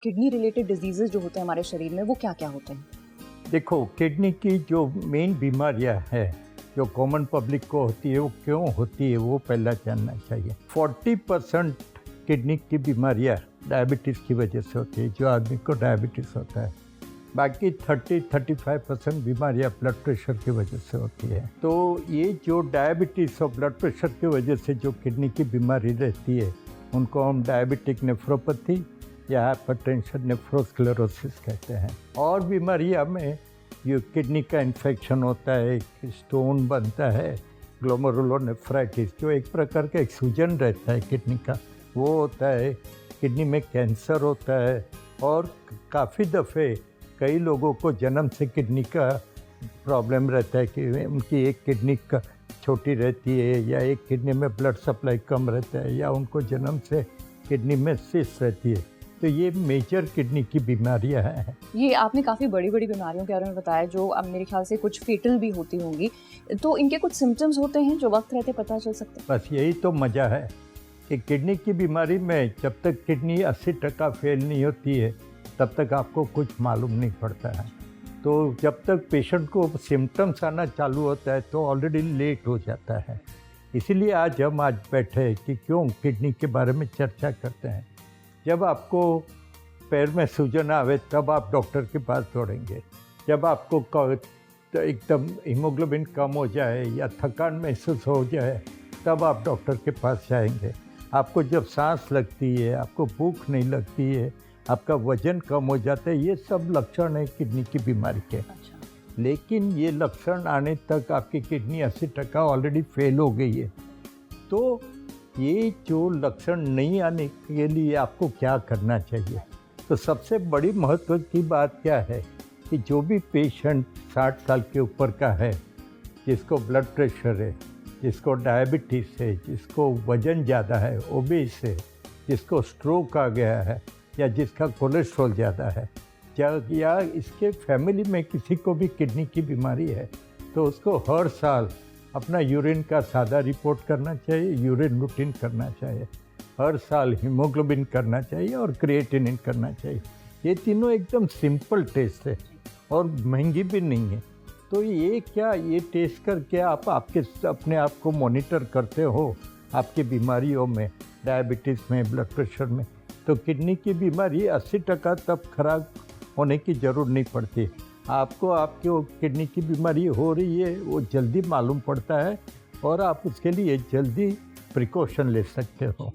Kidney related diseases जो होते हैं हमारे शरीर में वो क्या-क्या होते हैं? देखो, किडनी की जो मेन बीमारियां है, जो कॉमन पब्लिक को होती है, वो क्यों होती है, वो पहला जानना चाहिए। 40% किडनी की बीमारियां डायबिटीज़ की वजह से होती है, जो आदमी को डायबिटीज़ होता है। बाकी 30-35% बीमारियां ब्लड प्रेशर की वजह से होती है। तो ये जो डायबिटीज़ और ब्लड प्रेशर की वजह से जो किडनी की बीमारी रहती है, उनको हम डायबिटिक नेफ्रोपैथी या हाइपरटेंशन नेफ्रोस्क्लेरोसिस कहते हैं। और बीमारियां में ये किडनी का इन्फेक्शन होता है, स्टोन बनता है, ग्लोमेरुलोनेफ्राइटिस जो एक प्रकार का एक सूजन रहता है किडनी का, वो होता है। किडनी में कैंसर होता है। और काफ़ी दफ़े कई लोगों को जन्म से किडनी का प्रॉब्लम रहता है कि उनकी एक किडनी का छोटी रहती है, या एक किडनी में ब्लड सप्लाई कम रहता है, या उनको जन्म से किडनी में सिस्ट रहती है। तो ये मेजर किडनी की बीमारियां हैं। ये आपने काफ़ी बड़ी-बड़ी बीमारियों के बारे में बताया जो अब मेरे ख्याल से कुछ फेटल भी होती होंगी। तो इनके कुछ सिम्पटम्स होते हैं जो वक़्त रहते पता चल सकते हैं? बस यही तो मज़ा है कि किडनी की बीमारी में जब तक किडनी 80% फेल नहीं होती है, तब तक आपको कुछ मालूम नहीं पड़ता है। तो जब तक पेशेंट को सिम्टम्स आना चालू होता है तो ऑलरेडी लेट हो जाता है। इसीलिए आज बैठे हैं कि क्यों किडनी के बारे में चर्चा करते हैं। जब आपको पैर में सूजन आवे तब आप डॉक्टर के पास दौड़ेंगे। जब आपको एकदम हीमोग्लोबिन कम हो जाए या थकान महसूस हो जाए तब आप डॉक्टर के पास जाएंगे। आपको जब सांस लगती है, आपको भूख नहीं लगती है, आपका वजन कम हो जाता है, ये सब लक्षण है किडनी की बीमारी के। अच्छा। लेकिन ये लक्षण आने तक आपकी किडनी 80% ऑलरेडी फेल हो गई है। तो ये जो लक्षण नहीं आने के लिए आपको क्या करना चाहिए? तो सबसे बड़ी महत्व की बात क्या है कि जो भी पेशेंट 60 साल के ऊपर का है, जिसको ब्लड प्रेशर है, जिसको डायबिटीज़ है, जिसको वज़न ज़्यादा है, ओबेस है, जिसको स्ट्रोक आ गया है, या जिसका कोलेस्ट्रॉल ज़्यादा है, या इसके फैमिली में किसी को भी किडनी की बीमारी है, तो उसको हर साल अपना यूरिन का सादा रिपोर्ट करना चाहिए, यूरिन रूटीन करना चाहिए, हर साल हीमोग्लोबिन करना चाहिए और क्रिएटिनिन करना चाहिए। ये तीनों एकदम सिंपल टेस्ट है और महंगी भी नहीं है। तो ये टेस्ट करके आप अपने आप को मॉनिटर करते हो आपकी बीमारियों में, डायबिटीज़ में, ब्लड प्रेशर में। तो किडनी की बीमारी 80% तब खराब होने की ज़रूरत नहीं पड़ती। आपको आपकी किडनी की बीमारी हो रही है वो जल्दी मालूम पड़ता है और आप उसके लिए जल्दी प्रिकॉशन ले सकते हो।